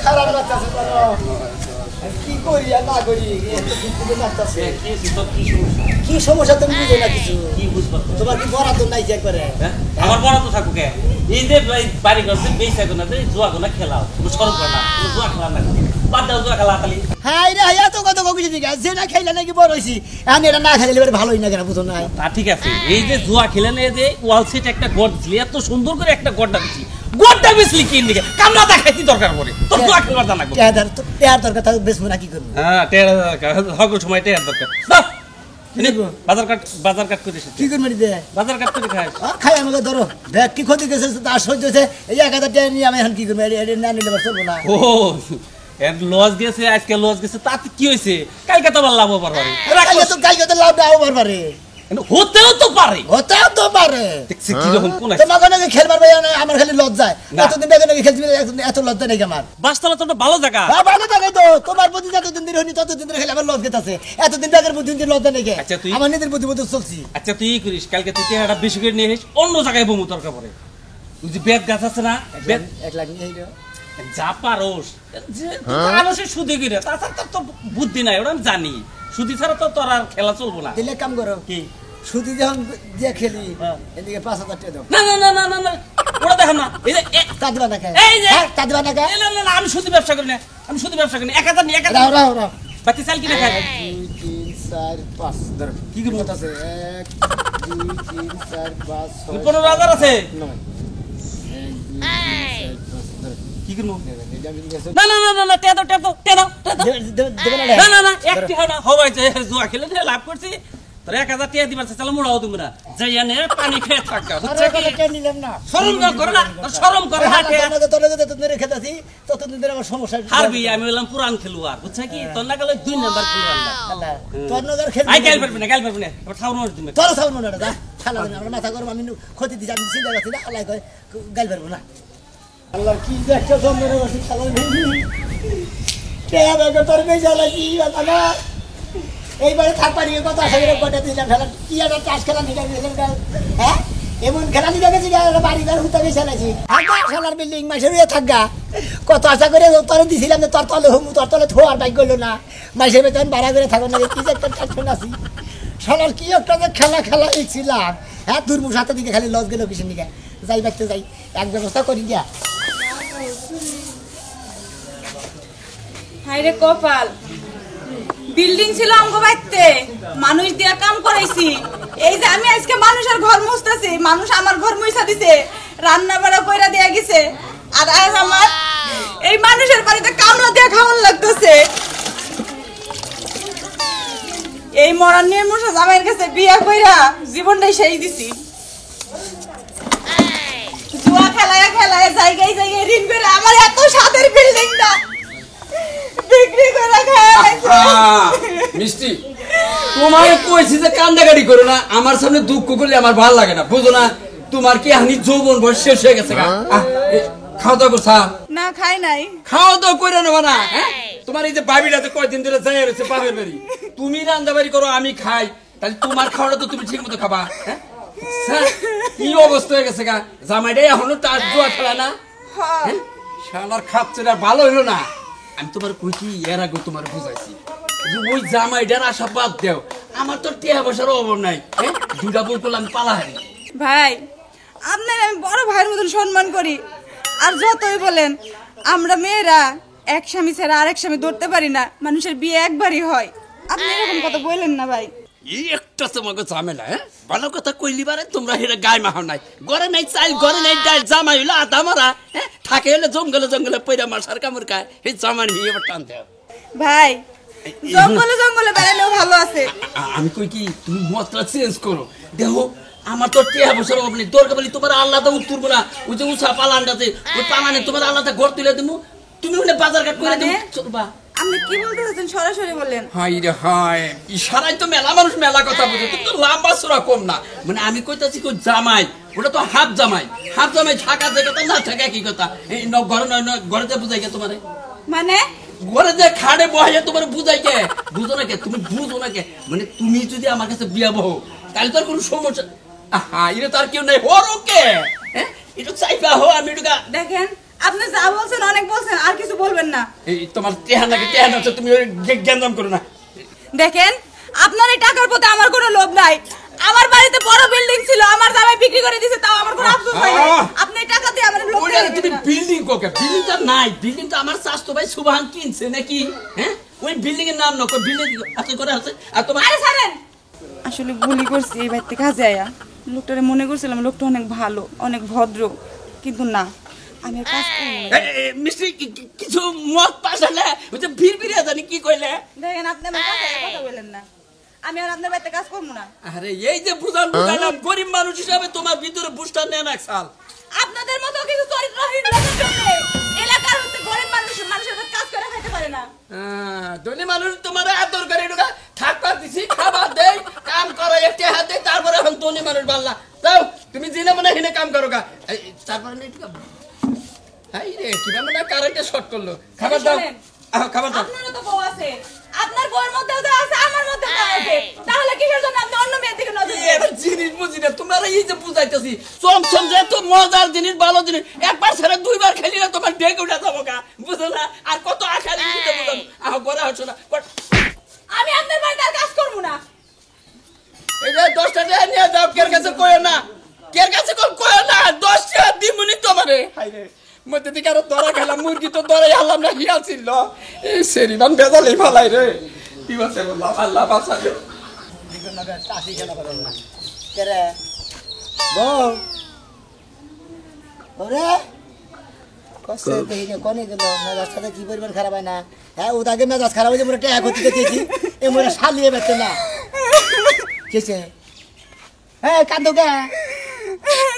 খারাপ লাগতেছে বলো কি করি আর না করি লাগতেছে কি সমস্যা তুমি বুঝো না কিছু কি বুঝবো তোমার কি বরাদ্দ নাই যে একবারে আমার বরাদ্দ থাকুক এই যে বাড়ি করছে বেশি থাকো না জুয়া গোনা খেলাও সরব করে না জুয়া খেলা না বাদ দাও জুয়া খেলা খালি হ্যাঁ রে এত কত কবি দিকে যে না খাইলে নাকি বড় হইছি এখন এটা না খাইলে এবারে ভালোই না কেন বুঝো না তা ঠিক আছে এই যে জুয়া খেলেন এই যে ওয়াল সেট একটা গড় দিছিলি এত সুন্দর করে একটা গড়টা দিছি গড়টা বেশলি কি দিকে কামলা দেখাইতি দরকার পড়ে তোর জুয়া খেলবার জানা টেয়ার দরকার তাহলে বেশমু না কি করবো হ্যাঁ টেয়ার দরকার হগল সময় টেয়ার দরকার বাজার কাট করে কি করবি দে বাজার কাট করে খাই খাই আমাকে ধরো দেখ কি ক্ষতি গেছে তার সহ্য হয়েছে এই 1000 টাকা নিয়ে আমি এখন কি করবো না নিলে চলবো না ও এর লস গেছে আজকে লস গেছে তাতে কি হয়েছে কালকে তো আবার লাভ হবার পারে কালকে তো লাভ হবার পারে হতেও তো পারে দেখছি কি রকম কোন তোমাকে নাকি খেলবার ভাই আমার খালি লজ্জায় এতদিন আগে নাকি খেলছি এত লজ্জা নেই আমার বাসতলা তো ভালো জায়গা ভালো জায়গায় তো তোমার প্রতি যতদিন দিন হয়নি ততদিন ধরে খেলে আমার লজ্জা আছে এতদিন আগের প্রতি লজ্জা নেই আমার নিজের প্রতি চলছি আচ্ছা তুই করিস কালকে তুই একটা বেশি করে নিয়ে আসিস অন্য জায়গায় বমু তরকা পরে তুই যে বেত গাছ আছে না বেত 1 লাখ নিয়ে যা পারোস আলোসে সুদি গিরে তাছাড়া তো বুদ্ধি নাই ওরা আমি জানি সুদি ছাড়া তো তোর আর খেলা চলবো না দিলে কাম করো কি সুদি যখন যে খেলি এদিকে 5000 টাকা দাও না ওরা দেখেন না এই যে তাদবা না খায় এই যে তাদবা না খায় না আমি সুদি ব্যবসা করি না 1000 নি 1000 রাও বাকি চাল কিনে খাই 2 3 4 5 ধর কি করব আছে 1 2 3 4 5 6 15000 আছে কি করব না টেদো না একটি হয় না হওয়াই যে জুয়া খেলে লাভ করছি তোর 1000 টাকা দিবার চলো মুড়াও তুমি না যাইয়া নে পানি খেয়ে থাকা বুঝছ কি আরে নিলাম না শরম করে না শরম করে না তোর ধরে খেতাছি ততদিন ধরে আমার সমস্যা হারবি আমি বললাম পুরান খেলোয়াড় বুঝছ কি তোর না গেলে 2 নাম্বার খেলোয়াড় না তোর নগর খেল আই গাল পারবি না এবার থাউন মার দিমে তোর থাউন না দা খালা না আমার মাথা গরম আমি ক্ষতি দিছি আমি চিন্তা করছি না আল্লাহ কয় গাল পারবো না আল্লাহ কি যে একটা জন্মের বসে খালা ভেঙি কে আবে তোর বেজা লাগি বাবা এইবারে থাকবা নিয়ে কত আশা করে গোটা দিলাম খেলা কি একটা চাষ খেলা নিয়ে গেছিলাম হ্যাঁ এমন খেলা নিয়ে গেছি বাড়িঘর হুতা বেছে নাছি আগা খেলার বিল্ডিং মাসের থাকা কত আশা করে তোর দিছিলাম যে তোর তলে হুমু তোর তলে থোয়ার বাইক গেলো না মাসের বেতন ভাড়া করে থাকো না কি যে একটা টেনশন আছি খেলার কি একটা যে খেলা ইচ্ছিলাম হ্যাঁ দুর্মুখ হাতে দিকে খালি লস গেল কিসের দিকে যাই বাইতে যাই এক ব্যবস্থা করি গিয়া হায়রে কপাল বিল্ডিং ছিল আমগো বাইতে মানুষ দিয়া কাম করাইছি এই যে আমি আজকে মানুষের ঘর মুছতাছি মানুষ আমার ঘর মুছা দিছে রান্না বাড়া কইরা দিয়া গেছে আর আজ আমার এই মানুষের বাড়িতে কামলা দিয়া খাওয়ান লাগতেছে এই মরান নিয়ে মুছা জামাইয়ের কাছে বিয়া কইরা জীবনটাই সেই দিছি জুয়া খেলায় জায়গায় ঋণ করে আমার এত সাদের বিল্ডিংটা বিক্রি করে মিষ্টি তোমার কইছি যে কান্দাকাটি করো না আমার সামনে দুঃখ করলে আমার ভালো লাগে না বুঝো না তোমার কি হানি যৌবন বয়স শেষ হয়ে গেছে খাওয়া দাওয়া করছা না খাই নাই খাওয়া দাওয়া করে নেবো না তোমার এই যে বাবিটা তো কয়দিন ধরে যাই রয়েছে বাপের বাড়ি তুমি রান্না বাড়ি করো আমি খাই তাহলে তোমার খাওয়াটা তো তুমি ঠিক মতো খাবা কি অবস্থা হয়ে গেছে গা জামাইটাই এখনো তার জুয়া খেলা না শালার খাচ্ছে না ভালো হইলো না আমি তোমার কই কি এর আগে তোমার বুঝাইছি যে ওই জামাইটার আশা বাদ দেও আমার তো টিয়া পয়সার অভাব নাই দুটা বউ করলে আমি পালা হারি ভাই আপনার আমি বড় ভাইয়ের মতন সম্মান করি আর যতই বলেন আমরা মেয়েরা এক স্বামী ছাড়া আরেক স্বামী ধরতে পারি না মানুষের বিয়ে একবারই হয় আপনি এরকম কথা বললেন না ভাই এই একটা তোমাকে ঝামেলা ভালো কথা কইলি বারে তোমরা হেরে গায়ে মাহ নাই ঘরে নাই চাইল ঘরে নাই ডাল জামাই হইলো আধা মারা থাকে হলে জঙ্গলে পয়রা মাসার কামড় খায় এই জামাই নিয়ে এবার টানতে ভাই জঙ্গলে বেড়ালেও ভালো আছে আমি কই কি তুমি মতটা চেঞ্জ করো দেখো আমার তো টিয়া বছর অভাব নেই দরকার বলি তোমার আল্লাহটা উত্তর না ওই যে উষা পালানটাতে ওই পালানে তোমার আল্লাহটা ঘর তুলে দেবো তুমি ওখানে বাজার ঘাট করে দেবো চলবা আপনি কি বলতে চাচ্ছেন সরাসরি বলেন হাই রে হাই ইশারায় তো মেলা মানুষ মেলা কথা বুঝে কিন্তু লম্বা চূড়া কম না মানে আমি কইতাছি কই জামাই ওটা তো হাফ জামাই থাকা যে কথা না থাকা কি কথা এই ঘরে বুঝাই গে তোমারে মানে ঘরে যে খাড়ে বহাইয়া তোমার বুঝাই কে বুঝো না কে তুমি বুঝো না কে মানে তুমি যদি আমার কাছে বিয়া বহ তাহলে তোর কোনো সমস্যা আহা এটা তার কেউ নাই হরো কে এটা চাইবা হো আমি এটা দেখেন আপনি যা বলছেন অনেক বলছেন, আর কিছু বলবেন না। এই তোমার টেহা নাকি টেহা না, তুমি জ্ঞানদাম করো না। দেখেন, আপনার এই টাকার প্রতি আমার কোনো লোভ নাই। আমার বাড়িতে বড় বিল্ডিং ছিল, আমার জামাই বিক্রি করে দিয়েছে, তাও আমার কোনো আফসোস হয় না। আপনি এই টাকা দিয়ে আমার লোভ ওইটা দেখাবেন তুমি না। বিল্ডিং কোকে, বিল্ডিংটা নাই, বিল্ডিংটা আমার স্বাস্থ্য ভাই সুবহান কিনছে নাকি, হ্যাঁ? ওই বিল্ডিং এর নাম না, ওই বিল্ডিং আছে করে আছে। আর তোমার আরে ছাড়েন, আসলে ভুলই করছি এই বাড়িতে কাজে আয়া। লোকটারে মনে করছিলাম লোকটা অনেক ভালো, অনেক ভদ্র, কিন্তু না, আমি আর কাজ করব না। মিস্ত্রি কিছু মত পাশালে ওই যে ভিড় ভিড়ে জানি কি কইলে। দেখেন, আপনি আমার কথা বলেন না, আমি আর আপনার বাড়িতে কাজ করব না। আরে এই যে বুঝালাম গরিব মানুষ হিসাবে তোমার ভিতরে বুঝটা নেন এক সাল। আপনাদের মতো কিছু চরিত্রহীন লোকের জন্য এলাকার হচ্ছে গরিব মানুষের বাড়িতে কাজ করে খাইতে পারে না। ধনী মানুষ তোমার আদর করে ঢুকা থাকবার দিছি, খাবার দেই, কাম করো, একটা হাত দেই, তারপরে এখন ধনী মানুষ বাল্লা তাও তুমি জিনে মনে হিনে কাম করো গা। তারপরে হাই রে কিভাবে না কারেন্টে শর্ট করলো। খাবার দাও, খাবার দাও। আপনারও তো বউ আছে, আপনার বউর মধ্যেও যা আছে আমার মধ্যেও তা আছে, তাহলে কিসের জন্য আপনি অন্য মেয়ের দিকে নজর দেন? এটা জিনিস বুঝি না, তোমার এই যে বুঝাইতেছি চমচম যে তো মজার জিনিস, ভালো জিনিস, একবার ছেড়ে দুইবার খেলি না তোমার ডেকে উঠে যাবো গা, বুঝো না? আর কত আশা দিতে বুঝাবো, ঘরে হচ্ছে না। আমি আপনার বাড়িতে আর কাজ করবো না। এই যে 10 টাকা নিয়ে যাও, কের কাছে কইও না, কের কাছে কইও না, 10 টাকা দিমুনি তোমারে। হাই রে মধ্যে দিকে আরো ধরা গেলাম, মুরগি তো ধরে আল্লাহ না হিয়াল ছিল, এই সেরিবান বেজালেই ফালাই রে। কি বলছে বললাম, আল্লাহ বাঁচাবে। টাসি খেলা করেন না কেরে বউ ওরে কষ্ট দেখি না কোনে গেল মেজাজ সাথে কি পরিমাণ খারাপ হয় না। হ্যাঁ ও তাকে মেজাজ খারাপ হয়েছে মোটা ট্যাগ হতে দেখেছি এ মোটা শালিয়ে বেঁচে না কেছে। হ্যাঁ কান্দো কে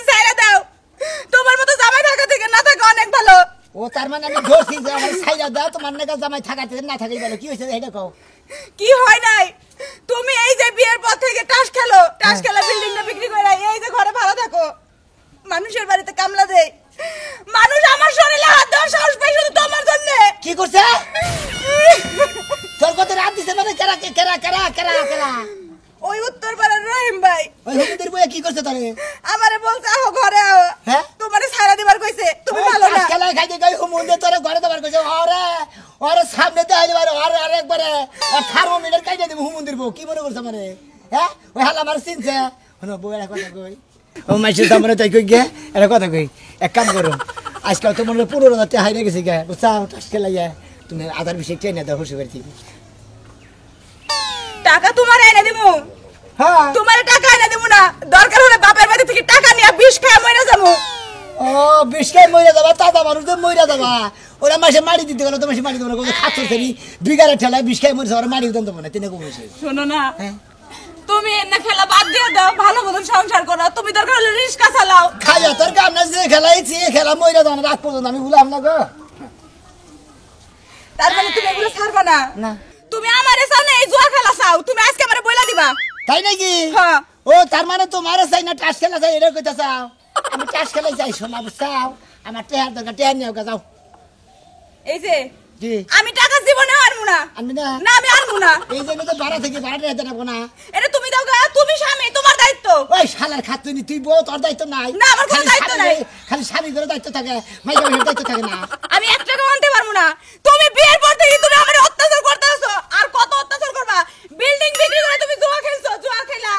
ছেড়ে দাও, তোমার মতো জামাই থাকা থেকে না থাকা অনেক ভালো। ও তার মানে আমি ধরছি যে আমার সাইরা দাও তোমার নাকি জামাই থাকাতে না থাকাই বলো কি হয়েছে এটা কও। কি হয় নাই, তুমি এই যে বিয়ের পর থেকে টাস খেলো, টাস খেলা বিল্ডিংটা বিক্রি করে এই যে ঘরে ভাড়া থাকো, মানুষের বাড়িতে কামলা দেয়, মানুষ আমার শরীরে হাত দেওয়ার সাহস পাই শুধু তোমার জন্য। কি করছে তোর কত রাত দিছে মানে কেরা কেরা কেরা কেরা কেরা ওই উত্তর পাড়ার রহিম ভাই ওই হুকুমদের বইয়া কি করছে তোরে আমারে বলছে আহো ঘরে আহো, হ্যাঁ তোমারে ছাইরা দিবার কইছে, তুমি ভালো না। খেলা খাইতে গাই হুমুন্দে তোরে ঘরে দেবার কইছে ওরে ওরে সামনে দে আইবার ওরে আরেকবারে আর থার্মোমিটার কাইতে দেব হুমুন্দির বউ কি মনে করছ মানে। হ্যাঁ ওই হালা আমার চিনছে হনো বউ এর কথা কই ও মাইসের দামরে তাই কই গে এর কথা কই এক কাম করো আজকাল তো মনে 15,000 টাকা হাইরে গেছে গে বুঝছাও টাস খেলাইয়া তুমি আধার বিষয় ট্রেনে দাও খুশি করছি। টাকা তোমার এনে দিমু, হ্যাঁ তোমার টাকা এনে দিমু না, দরকার হলে বাপের বাড়ি থেকে টাকা নিয়ে বিষ খায় মরে যাবো। ও বিষকায় মইরা যাবা তাজা মানুষ তো মইরা যাবা ওরা মাসে মারি দিতে গেল তো মাসে মারি দেবো না খাচ্ছ সেরি বিঘারে ঠেলায় বিষকায় মরে যাওয়ার মারি দিতাম দেবো না তিনে কমেছে। শোনো না, হ্যাঁ তুমি এনে খেলা বাদ দিয়ে দাও, ভালো মতন সংসার করো, তুমি দরকার হলে রিস্কা চালাও। খাইয়া তোর কাম না যে খেলাইছি খেলা মইরা যাও না রাত পর্যন্ত আমি ভুলাম না গো। তার মানে তুমি এগুলো ছাড়বা না? না তুমি আমারে চাও না, এই জুয়া খেলা চাও, তুমি আজকে আমারে বইলা দিবা। তাই নাকি? হ্যাঁ। ও তার মানে তোমার চাই না টাস খেলা চাই এটা কইতা চাও আমি টাস খেলাই চাই শোনা বুঝছাও আমার টেহার দরকার টেহার নিয়ে যাও। এই যে জি আমি টাকা জীবনে আনবো না, আমি না না আমি আনবো না। এই জন্য তো ভাড়া থেকে ভাড়া টেহাতে রাখবো না। এটা তুমি দাও গা, তুমি স্বামী, তোমার দায়িত্ব। ওই শালার খাতুই নি তুই বউ তোর দায়িত্ব নাই। না, আমার কোনো খালি দায়িত্ব স্বামী নাই। করে- খালি স্বামী করে দায়িত্ব থাকে মাইকা মানুষের দায়িত্ব থাকে না। আমি 1 টাকাও আনতে পারবো না। তুমি বিয়ের পর থেকে তুমি আমারে অত্যাচার করতেছো, আর কত অত্যাচার করবা? বিল্ডিং বিক্রি করে তুমি জুয়া খেলছো, জুয়া খেলা।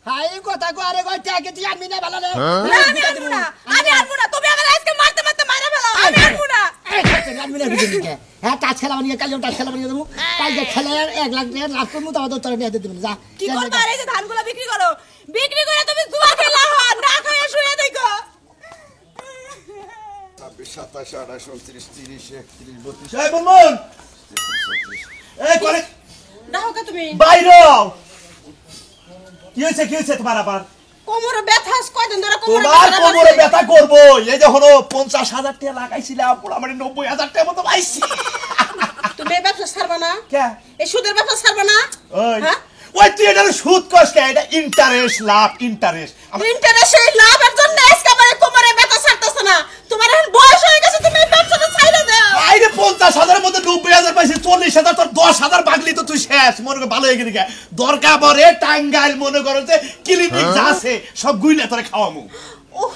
হাই কথা কো আরে কই টাকা তুই আনবি না ভালো রে। না আমি আনবো না, আমি আনবো না, তুমি আমারে আজকে মারতে মারতে মারা ফেলো, আমি আনবো না। এই খাতুই আনবি না বিজে কে হ্যাঁ টাচ খেলা বানিয়ে কাল টাচ খেলা বানিয়ে দেবো কাল যে খেলা 1 লাখ টাকা লাখ করবো তো তোর নিয়ে দিতে যা কি করবা? আর এই যে ধানগুলো বিক্রি করো, বিক্রি করে তুমি জুয়া খেলা হন, না খাইয়া শুয়ে দেখো। 26, 27, 28, 29, 30, 31, 32, এই বলমন এই করে দেখো কে তুমি? বাইরে কি হয়েছে তোমার আবার কোমরে ব্যথা, কয়দিন ধরে তোমার কোমরে ব্যথা করবো এই যে হলো 50,000 টাকা লাগাইছিলাম মোটামুটি 90,000 টাকা মতো পাইছি। তুমি এই ব্যবসা ছাড়বা না? কে এই সুদের ব্যবসা ছাড়বা না? ওই হ্যাঁ? ওই তুই এটা সুদ কষ্ট এটা ইন্টারেস্ট লাভ ইন্টারেস্ট ইন্টারেস্টে লাভের জন্য আজকে আমার কোমরে ব্যথা ছাড়তেছ না, তোমার এখন বয়স হয়ে গেছে, তুমি এই ব্যবসাটা ছাইড়া দাও। আইরে 50,000 মধ্যে 90,000 পাইছি 40,000 তোর 10,000 বাগলি তো তুই শেষ মনে করে ভালো হয়ে গেলি দরকার পরে টাঙ্গাইল মনে করো যে ক্লিনিক যা আছে সব গুইলে তোরে খাওয়ামু। ওহ,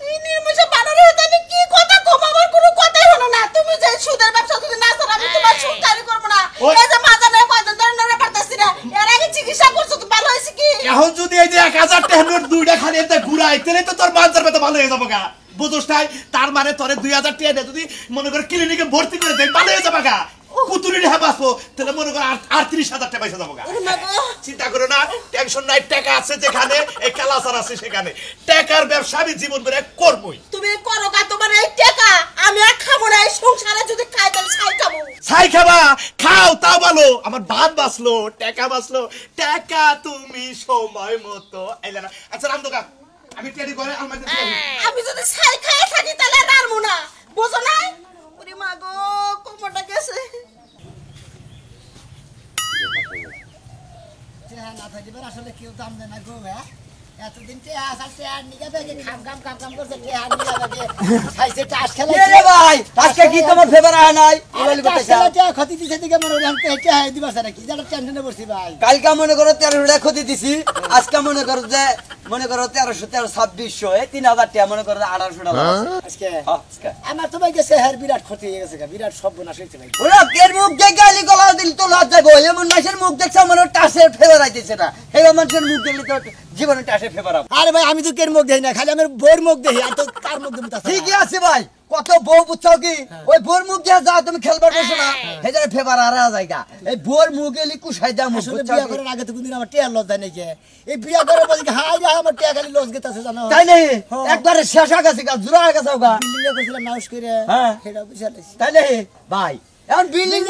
এই নির্মুষে বানরে হতে আমি কি কথা কমা এই সুদের ব্যবসা যদি না ছাড়া আমি তোমার সুদকারি করব না। ওই- এই যে মাজা নেই কয়দিন ধরে নেড়ে পারতাছি না, এর আগে চিকিৎসা করছো তো ভালো হয়েছে কি? এখন যদি এই যে 1000 টাকা নোট দুইটা খালি এতে ঘুরাই তাহলে তো তোর মানজার ব্যথা ভালো হয়ে যাবো গা বুঝোস তাই তার মানে তোরে 2000 টাকা দিয়ে যদি মনে করে ক্লিনিকে ভর্তি করে দেয় ভালো হয়ে যাবো গা কুতুরি রেহা বাঁচবো তাহলে মনে করো আর 30,000 টাকা পয়সা যাবো গা ওরে মা গো, চিন্তা করো না টেনশন নাই টাকা আছে যেখানে এই কালাচার আছে সেখানে টাকার ব্যবসা আমি জীবন করে করবই তুমি করো কা তোমার এই টাকা আমি আর খাবো না, এই সংসারে যদি খাই তাহলে ছাই খাবো। ছাই খাবা খাও তাও ভালো আমার ভাত বাঁচলো টাকা তুমি সময় মতো আইলা না আচ্ছা রামদোকা আমি টেরি করে আমাদের আমি যদি ছাই খাই থাকি তাহলে আর রারমু না, বুঝো না? ওরে মা গো, কোমরটা গেছে। না থাকিবার আসলে কেউ দাম দেয় না গো হ্যাঁ এতদিন নিগা ব্যাগে খাম করছে নিগা খাইছে টাস খেলা রে ভাই আজকে কি তোমার ফেভার হয় নাই ক্ষতি দিছে দিকে মনে হয় দিবাস না কি জানা টেনশনে পড়ছি ভাই কালকে মনে করো 1300 ক্ষতি দিছি আজকে মনে করো যে মনে করো 1300 2600 এই 3000 টাকা মনে করো 1800 টাকা আজকে আজকে আমার তো ভাই গেছে হ্যাঁ বিরাট ক্ষতি হয়ে গেছে বিরাট সর্বনাশ হয়েছে ভাই ওরা কের মুখ দেখে গালি গলা দিল তো লজ্জা গো এমন মাসের মুখ দেখছ মনে টাসের ফেভার আইতেছে না এই মানুষের মুখ দেখলে তো জীবনে টাসের ফেভার হবে আরে ভাই আমি তো কের মুখ দেই না খালি আমার বোর মুখ দেখি আর তো কার মুখ দেবো ঠিকই আছে ভাই কত বউ বুঝছো কি ওই বোর মুখ দিয়ে যাও তুমি খেলবার বসো না হেজারে ফেভার আর জায়গা এই বোর মুখ এলি কুসাই দাও মুখ আসলে বিয়া করার আগে তো কোনদিন আমার টিয়ার লজ্জা নেই কে এই বিয়া করার পর হাই রে আমার টিয়া খালি লজ গেতাছে জানো তাই নেই একবারে শেষ হয়ে গেছে গা জুড়া হয়ে গেছে গা বিল্ডিং এ কইছিলাম নাউস কইরে হ্যাঁ। সেটা বুঝাইছি তাই নেই ভাই এখন বিল্ডিং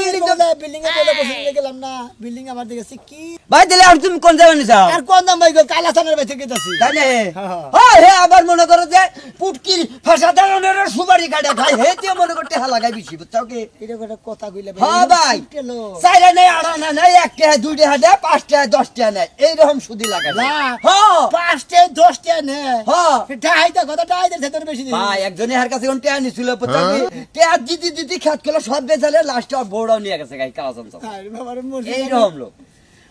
বিল্ডিং এ বলে বসে গেলাম না বিল্ডিং আমার দিকে কি ভাই দিলে আর তুমি কোন যাবেন যাও আর কোন দাম ভাই গো কালা থানার বাইতে গেতাছি তাই নেই হ্যাঁ। হ্যাঁ হে আবার মনে করো যে পুটকির ফাঁসা দাঁড়ানোর সুবারি কাটা খাই হে তুই মনে করতে হালা লাগাই বেশি বুঝছো কি এটা একটা কথা কইলে হ্যাঁ ভাই টেলো চাইরা নেই আড়ানা নেই 1 টাকা 2 টাকা দেয় 5 টাকা 10 টাকা নেয় এইরকম সুদি লাগাই না হ্যাঁ 5 10 টা নে হ্যাঁ ঢাইটা কথা ঢাইদের ভেতর বেশি দিন ভাই একজনের হার কাছে কোন টাকা নিছিল বুঝছো কি টাকা দিদি খেত করলো সব বেচালে লাস্টে আর বড়াও নিয়ে গেছে গাই কালা চমচম আরে বাবা রে মরছি এইরকম লোক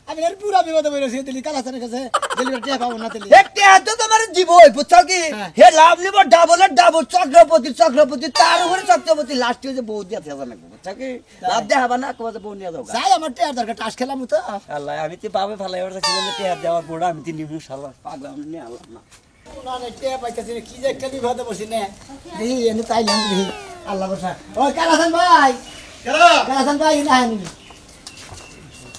আমি এর পুরা বিপদে পড়েছি দিলি কালা থানার কাছে দিলি টিয়া পাবো না দিলি একটা তো তোমার দিবই বুঝছো কি হে লাভ নিব ডাবলের ডাবল চক্রপতি তার উপরে চক্রপতি লাস্টে যে বউ দিয়া থাকা লাগবে বুঝছো কি লাভ দেখাবা না কোয়া বউ নিয়ে যাও যাই আমার টিয়ার দরকার টাস খেলাম তো আল্লাহ আমি তো পাবে ভালো এবার কি বলে টিয়া দেওয়ার বড় আমি তো নিবু শালা পাগলা আমি নিয়ে আল্লাহ না না না টিয়া পাইতাছি না, কি যে একটা বিপদে বসি না দেখি এনে তাই লাম দেখি আল্লাহ বসা ওই কালাসান ভাই কেরা কালাসান ভাই না আনি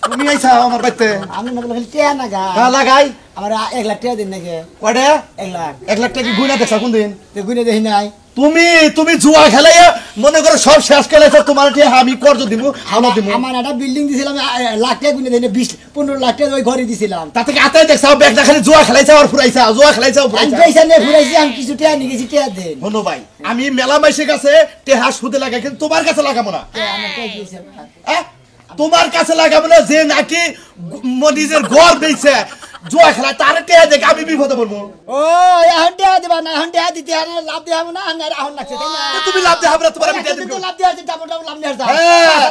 তুমি আইছা আমার বাইতে আমি না বলে টিয়া না গা হ্যাঁ লাগাই আমার 1 লাখ টাকা দিন নাকি কয়টা 1 লাখ 1 লাখ টাকা কি গুণা দেখছ কোন দিন তো গুনে দেখি নাই তুমি জুয়া খেলাইয়া মনে করো সব শেষ খেলাইছ তোমার টিয়া আমি কর্জ দিমু হালো দিমু আমার একটা বিল্ডিং দিছিলাম লাখ টাকা গুনে দেই 20-15 লাখ টাকা ওই ঘরে দিছিলাম তাতে কি আতাই দেখছ ব্যাগটা খালি জুয়া খেলাইছ আর ফুরাইছ আমি পয়সা নিয়ে ঘুরাইছি আমি কিছু টাকা নিয়ে গেছি টাকা দেন হনো ভাই আমি মেলা মাইসের কাছে টেহা সুদে লাগাই কিন্তু তোমার কাছে লাগাবো না আমার টাকা দিয়েছে তোমার কাছে লাগাবো না যে নাকি নিজের ঘর বেইছে জুয়া খেলা তার টেহা দেখে আমি বিপদে পড়বো ও এখন টাকা দিবা না এখন টাকা দিতে আর লাভ দেওয়া হবে না আর এখন লাগছে তাই না তুমি লাভ দেখাবো না তোমার আমি টেহা কিন্তু দিব লাভ দেওয়া আছে ডাবল লাভ নেওয়া যায় হ্যাঁ।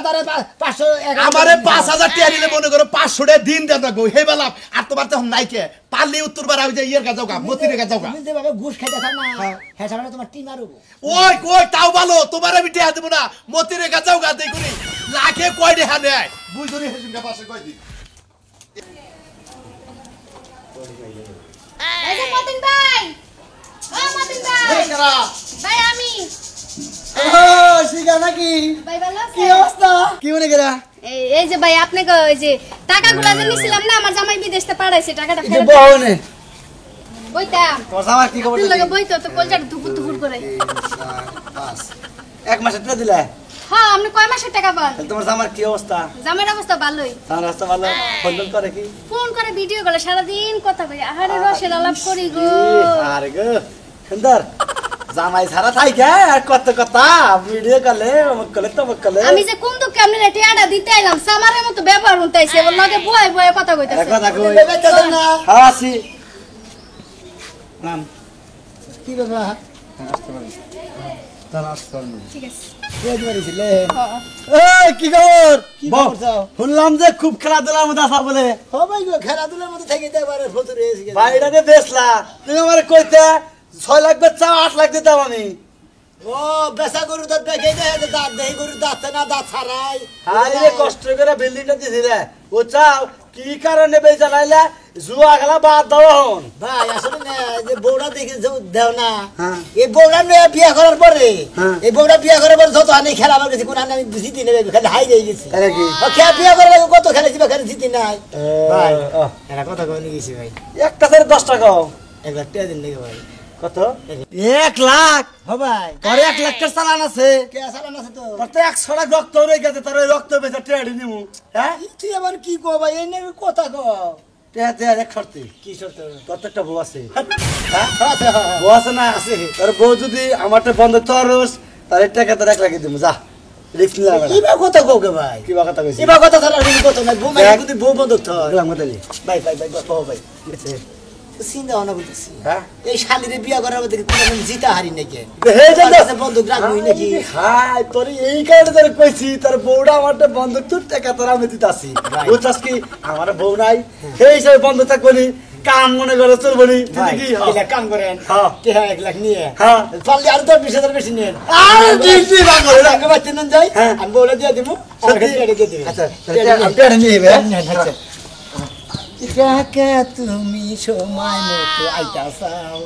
500 আমারে 5000 টাকা দিলে মনে করো 500 টাকা দিন দেন গো হে বেলা আর তোমার তখন নাই কে পারলে উত্তর বার আমি যে ইয়ের কাছে যাওগা মতির কাছে যাওগা তুমি যেভাবে ঘুষ খাইতে থাক না হ্যাঁ সামনে তোমার টিম আরো ওই কই তাও ভালো তোমার আমি টাকা দেব না মতির কাছে যাওগা দেই করি লাখে কয় টাকা নেয় বুঝুরি হেসুকা পাশে কয় দি এই যে মতিন ভাই ও মতিন ভাই ভাই আমি ও শিখা নাকি ভাই ভালো আছে কি অবস্থা কি মনে করা এই যে ভাই আপনাকে ওই যে টাকাগুলো যে নিছিলাম না আমার জামাই বিদেশ থেকে পাঠাইছে টাকাটা কি ফেরত বহনে বইতা তোর আমার কি খবর তুই লাগে বইতো তো কলজাটা দুপুর দুপুর করে 1 মাসের টাকা দিলা হ্যাঁ আপনি কয় মাসের টাকা পান তোমার আমার কি অবস্থা জামাইয়ের অবস্থা ভালোই আমার রাস্তা ভালো ফোন করে কি ফোন করে ভিডিও কলে সারাদিন কথা কই আহারে রসের আলাপ করি গো আরে গো সুন্দর জামাই ছাড়া থাইকে আর কত কথা ভিডিও কলে অমুক কলে তমুক কলে আমি যে কোন দুঃখে আপনি টিয়াটা দিতে আইলাম সামারের মতো ব্যবহার হইতাইছে ওর লগে বয়ে বয়ে কথা কইতাছে কথা কই হ্যাঁ আসি নাম কি বাবা ঠিক আছে কি খবর শুনলাম যে খুব খেলাধুলার মধ্যে আসা বলে খেলাধুলার মধ্যে থেকে ভাইটা বেচলা তুমি আমার কইতে 6 লাখ বেচা 8 লাখ দিতাম আমি ও বেসা গরু তো দেখে দেখে দাঁত দেখে গরু দাঁত না দাঁত ছাড়াই আরে কষ্ট করে বিল্ডিংটা দিছি রে ও চাও কি কারণে বেচা নাইলা জুয়া খেলা বাদ দাও হন ভাই আসলে না যে বউটা দেখে দেও না এই বউটা নিয়ে বিয়ে করার পরে এই বউটা বিয়ে করার পরে যত হানি খেলা আমার কাছে কোন হানি আমি জিতি নেবে খালি হাই হয়ে গেছি তাই নাকি খেলা বিয়ে করার আগে কত খেলেছি বা খেলে জিতি নাই ভাই এটা কথা কই গেছি ভাই একটা ধরে 10 টাকা একবার টিয়া দিন নাকি ভাই কত 1 লাখ হ ভাই তোর 1 লাখ এর চালান আছে কে চালান আছে তো তোর তো 100 লাখ রক্ত রয়ে গেছে তোর ওই রক্ত বেচা ট্রেডি নিমু হ্যাঁ তুই আবার কি কো ভাই এই নেবে কথা কো তে এক শর্তে কি শর্ত তোর তো একটা বউ আছে আছে বউ আছে না আছে তোর বউ যদি আমারটা বন্ধ তরস তাহলে টাকা তো 1 লাখ দিমু যা রিস্ক নিলা কি বা কথা কো গে ভাই কি বা কথা কইছি কি বা কথা ছাড়া আর কোনো কথা নাই বউ মাই যদি বউ বন্ধ থর গেলাম মতলি ভাই ভাই ভাই কো ভাই চিন্তা ভাবনা করতেছি হ্যাঁ এই শালিরে বিয়া করার মধ্যে কোন জিতা হারি নাকি হে আছে বন্দুক রাখবি নাকি হাই তোর এই কারণে তোর কইছি তোর বউটা আমারটা বন্ধ তোর টাকা তোর আমি দিতাছি বুঝছস কি আমার বউ নাই সেই হিসাবে বন্ধ থাকবনি কাম মনে করে চলবনি তুই কি এটা কাম করেন হ্যাঁ কে 1 লাখ নিয়ে হ্যাঁ পারলে আর 10,000 বেশি নেন আর দিদি বাগরে আগে বাচ্চা নেন যাই আমি বলে দিয়ে দিমু আর কাছে রেডি দিয়ে দিবেন আচ্ছা আমি পেড়ে নিয়ে আচ্ছা টাকা তুমি সময় মতো আইতা চাও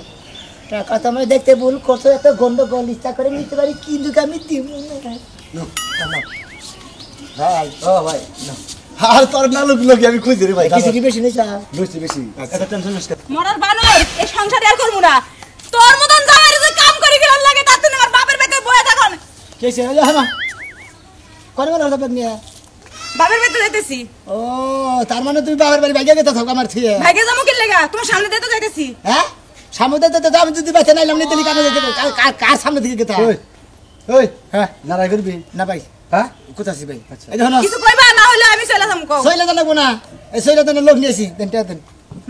টাকা তুমি দেখতে ভুল করছো এত গন্ডগোল ইচ্ছা করে নিতে পারি কিন্তু আমি দিব না ভাই ও ভাই আর তোর নালুক লোক আমি খুঁজি রে ভাই কিছু কি বেশি নেই স্যার বেশি বেশি এত টেনশন নিস মরার বানর এই সংসারে আর করবো না তোর মতন জামাই যদি কাম করে গেলাম লাগে তার জন্য আমার বাপের বাড়িতে বয়ে থাকুন কেসে হলো না করে বলো তো নিয়ে বাপের বাড়িতে যাইতেছি ও তার মানে তুমি বাবার বাড়ি ভাইয়া গেতে থাকো আমার থিয়ে ভাইকে যাবো কি লেগা তোমার সামনে দিয়ে তো যাইতেছি হ্যাঁ সামনে তো আমি যদি বাইতে নাইলাম নিতে কানে কার সামনে দিকে গেতা ওই ওই হ্যাঁ নারাই করবি না ভাই হ্যাঁ কোথা আছি ভাই এই দেখো না কিছু কইবা না হলে আমি চলে যাবো কও সইলে তো লাগবো না এই সইলে তো লোক নিয়েছি দেন টিয়া দেন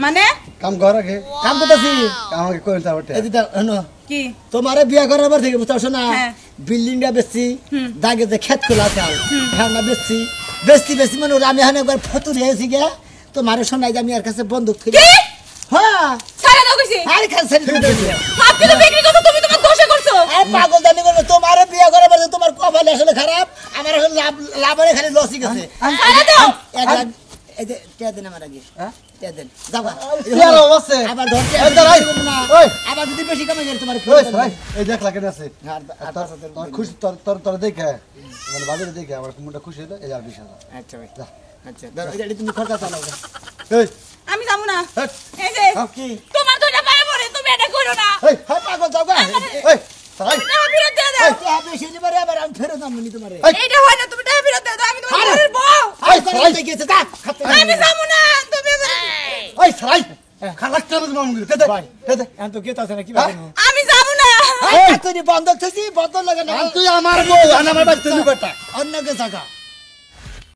মানে কাম কর আগে কাম করতেছি আমাকে কইল তা ওটা এই দিদা হনো কি তোমারে বিয়া করার পর থেকে বুঝছো না হ্যাঁ। বিল্ডিংটা বেচছি দাগে যে ক্ষেত খোলা চাল হ্যাঁ না বেচছি বেচছি মানে ওরা আমি এখন একবার ফতুর হয়েছি গে তোমারে শোনাই যে আমি আর কাছে বন্দুক থেকে কি হ্যাঁ ছাড়া দাও কইছি আরে কাছে সব কিছু বিক্রি করছো তুমি তোমার দোষে করছো পাগল জানি করবে তোমারে বিয়া করার পর তোমার কপাল আসলে খারাপ আমার আসলে লাভের খালি লসই গেছে ছাড়া দাও এক লাখ এই যে টিয়া দেন আমার আগে টিয়া দেন যাবা টিয়ার অবস্থা আবার ধরতে এই দাঁড়াই ওই আবার যদি বেশি কামাই গেলে তোমার ওই ভাই এই দেখ লাগে আছে আর তোর খুশি তোর দেখে মানে বাজারে দেখে আমার কুমুটা খুশি হলো এই আর 20,000 আচ্ছা ভাই আচ্ছা দাও এটা তুমি খরচা চালাও এই আমি যাবো না হ্যাট। এই যে কি তোমার দুইটা পায়ে পড়ে তুমি এটা করো না এই হ্যাঁ পাগল যাও গা এই তাই টাকা ফেরত দিয়ে দাও এই বেশি দিবারে আবার আমি ফেরত দাম নি তোমারে এইটা হয় না তুমি টাকা ফেরত দিয়ে দাও আমি তোমার ঘরের বউ আই করে দেখিয়েছে তা আমি যাবো না তুমি ওই সারাই খালাক চালু মামু দে দে দে এখন তো কেতা আছে না কি ভাবে আমি যাবো না তুই বন্ধ থাকি বন্ধ লাগে না তুই আমার বউ আর আমার বাচ্চা তুই বেটা অন্য কে জায়গা